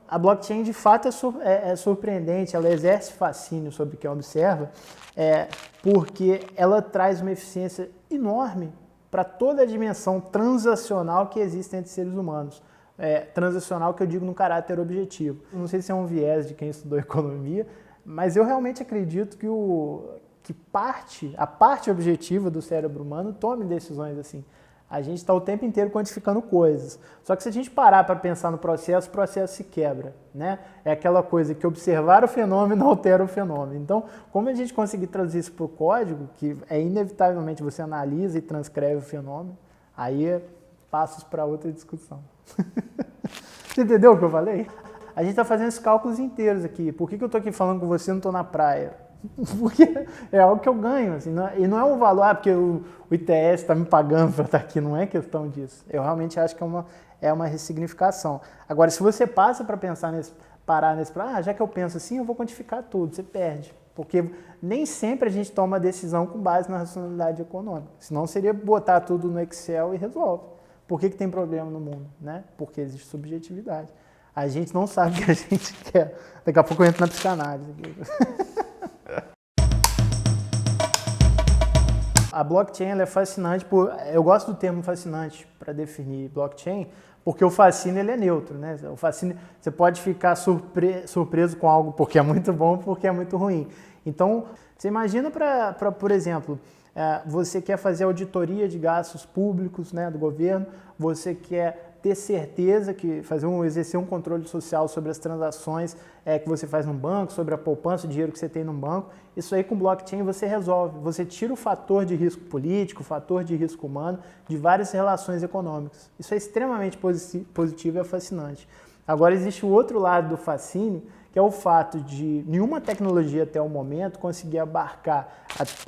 a blockchain de fato é surpreendente, ela exerce fascínio sobre quem observa, porque ela traz uma eficiência enorme para toda a dimensão transacional que existe entre seres humanos. Transacional que eu digo no caráter objetivo. Não sei se é um viés de quem estudou economia, mas eu realmente acredito que a parte objetiva do cérebro humano tome decisões assim. A gente está o tempo inteiro quantificando coisas. Só que se a gente parar para pensar no processo, o processo se quebra, né? É aquela coisa que observar o fenômeno altera o fenômeno. Então, como a gente conseguir traduzir isso para o código, que inevitavelmente você analisa e transcreve o fenômeno, aí passos para outra discussão. Você entendeu o que eu falei? A gente está fazendo esses cálculos inteiros aqui. Por que eu estou aqui falando com você e não estou na praia? Porque é algo que eu ganho, assim, e não é um valor, porque o ITS está me pagando para estar aqui, não é questão disso. Eu realmente acho que é uma ressignificação. Agora, se você passa para pensar parar nesse, já que eu penso assim, eu vou quantificar tudo, você perde. Porque nem sempre a gente toma decisão com base na racionalidade econômica. Senão seria botar tudo no Excel e resolve. Por que tem problema no mundo? Né? Porque existe subjetividade. A gente não sabe o que a gente quer. Daqui a pouco eu entro na psicanálise. A blockchain ela é fascinante, eu gosto do termo fascinante para definir blockchain, porque o fascínio ele é neutro, né? O fascínio, você pode ficar surpreso com algo porque é muito bom, porque é muito ruim. Então, você imagina por exemplo, você quer fazer auditoria de gastos públicos, né, do governo, você quer ter certeza que exercer um controle social sobre as transações que você faz no banco, sobre a poupança, o dinheiro que você tem no banco. Isso aí com blockchain você resolve. Você tira o fator de risco político, o fator de risco humano de várias relações econômicas. Isso é extremamente positivo e é fascinante. Agora existe o outro lado do fascínio, que é o fato de nenhuma tecnologia até o momento conseguir abarcar,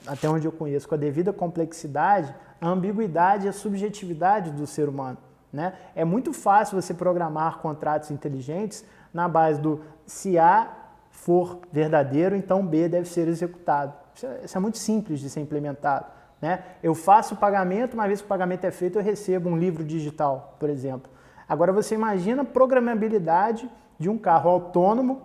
até onde eu conheço, com a devida complexidade, a ambiguidade e a subjetividade do ser humano. Né? É muito fácil você programar contratos inteligentes na base do se A for verdadeiro, então B deve ser executado. Isso é muito simples de ser implementado. Né? Eu faço o pagamento, uma vez que o pagamento é feito, eu recebo um livro digital, por exemplo. Agora você imagina a programabilidade de um carro autônomo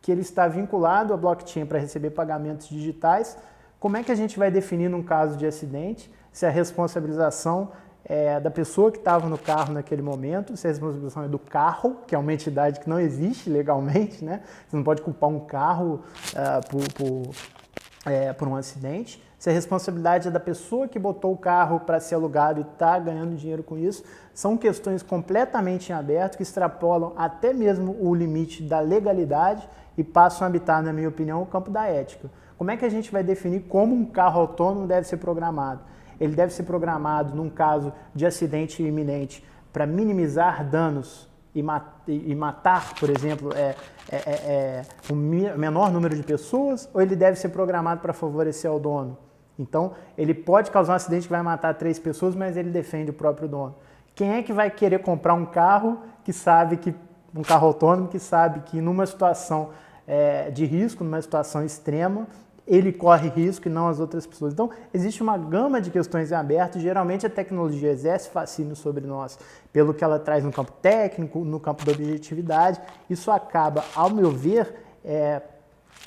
que ele está vinculado à blockchain para receber pagamentos digitais. Como é que a gente vai definir num caso de acidente se a responsabilização da pessoa que estava no carro naquele momento, se a responsabilização é do carro, que é uma entidade que não existe legalmente, né? Você não pode culpar um carro por um acidente, se a responsabilidade é da pessoa que botou o carro para ser alugado e está ganhando dinheiro com isso, são questões completamente em aberto que extrapolam até mesmo o limite da legalidade e passam a habitar, na minha opinião, o campo da ética. Como é que a gente vai definir como um carro autônomo deve ser programado? Ele deve ser programado, num caso de acidente iminente, para minimizar danos e matar, por exemplo, o menor número de pessoas, ou ele deve ser programado para favorecer ao dono? Então, ele pode causar um acidente que vai matar 3 pessoas, mas ele defende o próprio dono. Quem é que vai querer comprar um carro um carro autônomo que sabe que numa situação de risco, numa situação extrema, ele corre risco e não as outras pessoas. Então, existe uma gama de questões em aberto. Geralmente, a tecnologia exerce fascínio sobre nós pelo que ela traz no campo técnico, no campo da objetividade. Isso acaba, ao meu ver,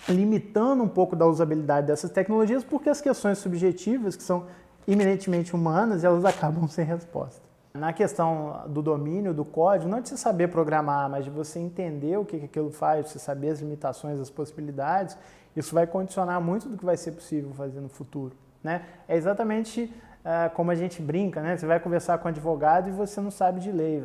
limitando um pouco da usabilidade dessas tecnologias, porque as questões subjetivas, que são eminentemente humanas, elas acabam sem resposta. Na questão do domínio do código, não é de você saber programar, mas de você entender o que aquilo faz, de você saber as limitações, as possibilidades. Isso vai condicionar muito do que vai ser possível fazer no futuro. Né? É exatamente como a gente brinca, né? Você vai conversar com um advogado e você não sabe de lei.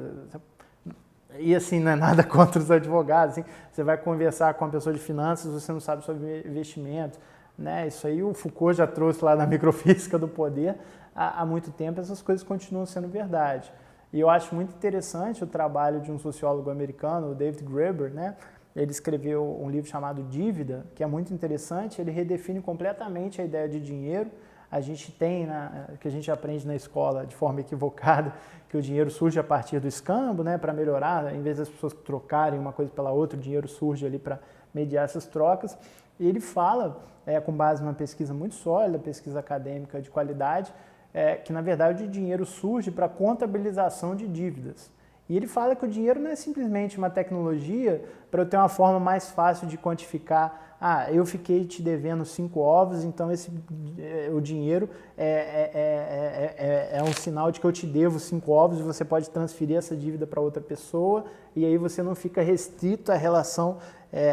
E assim, não é nada contra os advogados. Assim, você vai conversar com uma pessoa de finanças, você não sabe sobre investimento. Né? Isso aí o Foucault já trouxe lá na microfísica do poder. Há muito tempo essas coisas continuam sendo verdade. E eu acho muito interessante o trabalho de um sociólogo americano, o David Graeber, né? Ele escreveu um livro chamado Dívida, que é muito interessante. Ele redefine completamente a ideia de dinheiro. A gente tem, que a gente aprende na escola de forma equivocada, que o dinheiro surge a partir do escambo, né, para melhorar, em vez das pessoas trocarem uma coisa pela outra, o dinheiro surge ali para mediar essas trocas. E ele fala, com base numa pesquisa muito sólida, pesquisa acadêmica de qualidade, que na verdade o dinheiro surge para contabilização de dívidas. E ele fala que o dinheiro não é simplesmente uma tecnologia para eu ter uma forma mais fácil de quantificar. Eu fiquei te devendo 5 ovos, então o dinheiro é um sinal de que eu te devo 5 ovos e você pode transferir essa dívida para outra pessoa e aí você não fica restrito à relação,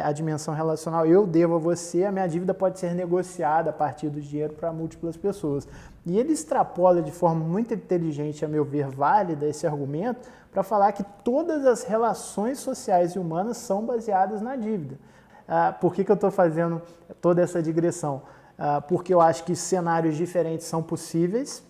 à dimensão relacional. Eu devo a você, a minha dívida pode ser negociada a partir do dinheiro para múltiplas pessoas. E ele extrapola de forma muito inteligente, a meu ver, válida esse argumento para falar que todas as relações sociais e humanas são baseadas na dívida. Por que eu estou fazendo toda essa digressão? Porque eu acho que cenários diferentes são possíveis.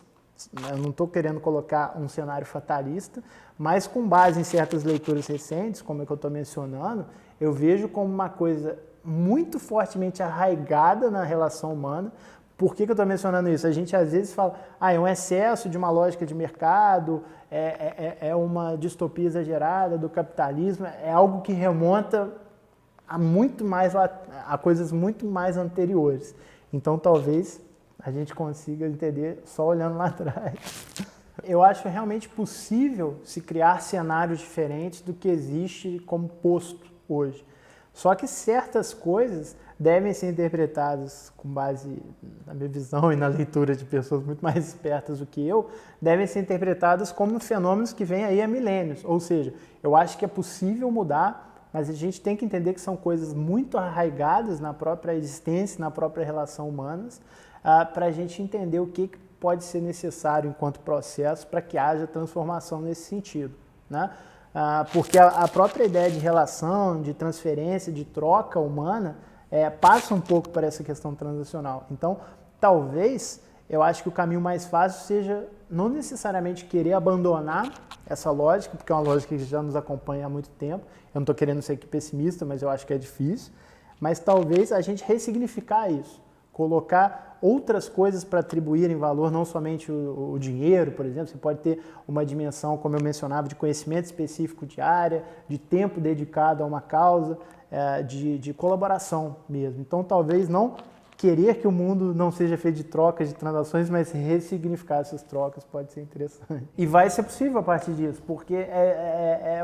Eu não estou querendo colocar um cenário fatalista, mas com base em certas leituras recentes, como é que eu estou mencionando, eu vejo como uma coisa muito fortemente arraigada na relação humana. Por que eu estou mencionando isso? A gente às vezes fala, é um excesso de uma lógica de mercado, é uma distopia exagerada do capitalismo, é algo que remonta a coisas muito mais anteriores. Então talvez a gente consiga entender só olhando lá atrás. Eu acho realmente possível se criar cenários diferentes do que existe como posto hoje. Só que certas coisas devem ser interpretadas com base na minha visão e na leitura de pessoas muito mais espertas do que eu, devem ser interpretadas como fenômenos que vêm aí há milênios. Ou seja, eu acho que é possível mudar, mas a gente tem que entender que são coisas muito arraigadas na própria existência, na própria relação humana, para a gente entender o que pode ser necessário enquanto processo para que haja transformação nesse sentido, né? Porque a própria ideia de relação, de transferência, de troca humana, passa um pouco por essa questão transacional. Então, talvez, eu acho que o caminho mais fácil seja não necessariamente querer abandonar essa lógica, porque é uma lógica que já nos acompanha há muito tempo. Eu não estou querendo ser aqui pessimista, mas eu acho que é difícil. Mas talvez a gente ressignificar isso, colocar outras coisas para atribuírem valor, não somente o dinheiro, por exemplo. Você pode ter uma dimensão, como eu mencionava, de conhecimento específico de área, de tempo dedicado a uma causa, de colaboração mesmo. Então, talvez não querer que o mundo não seja feito de trocas, de transações, mas ressignificar essas trocas pode ser interessante. E vai ser possível a partir disso, porque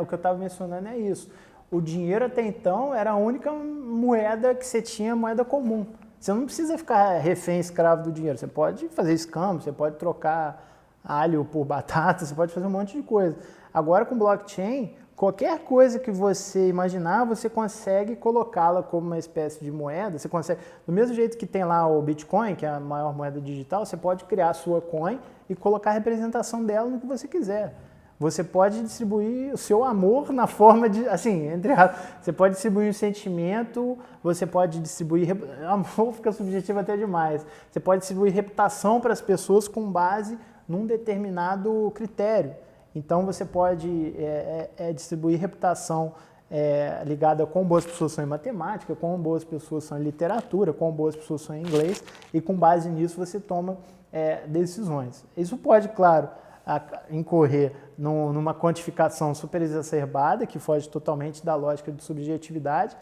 o que eu estava mencionando é isso. O dinheiro até então era a única moeda que você tinha, moeda comum. Você não precisa ficar refém, escravo do dinheiro. Você pode fazer escambo, você pode trocar alho por batata, você pode fazer um monte de coisa. Agora com blockchain, qualquer coisa que você imaginar, você consegue colocá-la como uma espécie de moeda. Você consegue, do mesmo jeito que tem lá o Bitcoin, que é a maior moeda digital, você pode criar a sua coin e colocar a representação dela no que você quiser. Você pode distribuir o seu amor na forma de, assim, você pode distribuir um sentimento, você pode distribuir, amor fica subjetivo até demais, você pode distribuir reputação para as pessoas com base num determinado critério. Então você pode distribuir reputação ligada a quão boas pessoas são em matemática, quão boas pessoas são em literatura, quão boas pessoas são em inglês, e com base nisso você toma decisões. Isso pode, claro, incorrer numa quantificação super exacerbada, que foge totalmente da lógica de subjetividade,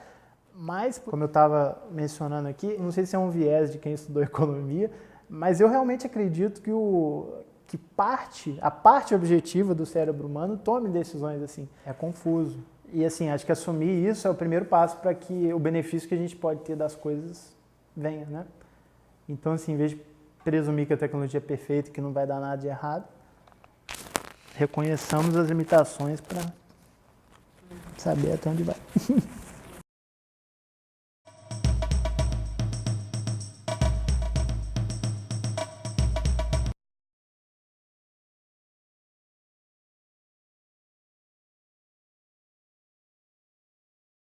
mas, como eu estava mencionando aqui, não sei se é um viés de quem estudou economia, mas eu realmente acredito que a parte objetiva do cérebro humano tome decisões assim. É confuso. E assim, acho que assumir isso é o primeiro passo para que o benefício que a gente pode ter das coisas venha, né? Então, assim, em vez de presumir que a tecnologia é perfeita e que não vai dar nada de errado, reconheçamos as limitações para saber até onde vai.